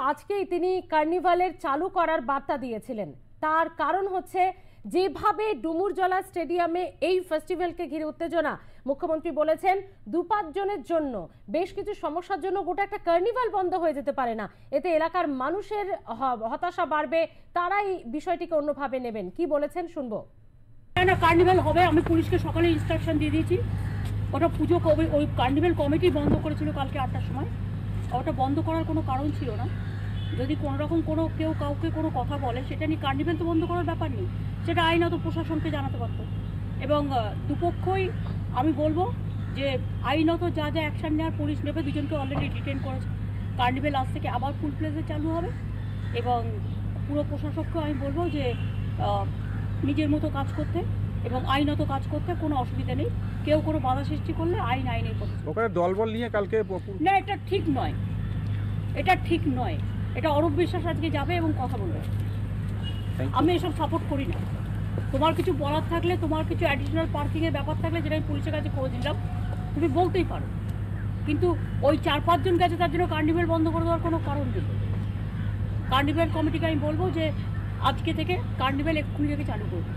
আজকেই তিনি কার্নিভালের চালু করার বার্তা দিয়েছিলেন। তার কারণ হচ্ছে যেভাবে ডুমুরজলা স্টেডিয়ামে এই ফেস্টিভ্যালকে ঘিরে উত্তেজনা, মুখ্যমন্ত্রী বলেছেন 2-5 জনের জন্য, বেশ কিছু সমস্যার জন্য গোটা একটা কার্নিভাল বন্ধ হয়ে যেতে পারে না। এতে এলাকার মানুষের হতাশা বাড়বে, তারাই বিষয়টিকে অন্যভাবে নেবেন। কি বলেছেন শুনবো। না, কার্নিভাল হবে। আমি পুলিশকে সকালে ইনস্ট্রাকশন দিয়ে দিয়েছি। ওটা পুজো ওই কার্নিভাল কমিটি বন্ধ করেছিল কালকে 8টার সময়। ওটা বন্ধ করার কোনো কারণ ছিল না। যদি কোনো রকম কেউ কাউকে কোনো কথা বলে, সেটা নিয়ে কার্নিভাল তো বন্ধ করার ব্যাপার নেই, সেটা আইনত প্রশাসনকে জানাতে পারতো। এবং দুপক্ষই আমি বলবো যে আইনত যা যা অ্যাকশন নেওয়ার পুলিশ নেবে। দুজনকে অলরেডি ডিটেন করেছে। কার্নিভাল আজ থেকে আবার ফুল প্লেসে চালু হবে এবং পুরো প্রশাসককেও আমি বলবো যে নিজের মতো কাজ করতে এবং আইনত কাজ করতে কোনো অসুবিধা নেই। কেউ কোনো বাধা সৃষ্টি করলে আইনের পথে। ওখানে দলবল নিয়ে কালকে না, এটা ঠিক নয়, এটা ঠিক নয়। এটা অরূপ বিশ্বাস আজকে যাবে এবং কথা বলবে। আমি এসব সাপোর্ট করি না। তোমার কিছু বলার থাকলে, তোমার কিছু অ্যাডিশনাল পার্কিংয়ের ব্যাপার থাকলে, যেটা আমি পুলিশের কাছে খোঁজ দিলাম, তুমি বলতেই পারো। কিন্তু ওই 4-5 জন গেছে তার জন্য কার্নিভাল বন্ধ করে দেওয়ার কোনো কারণ নেই। কার্নিভাল কমিটিকে আমি বলবো যে আজকে থেকে কার্নিভাল এক্ষুনি থেকে চালু করবে।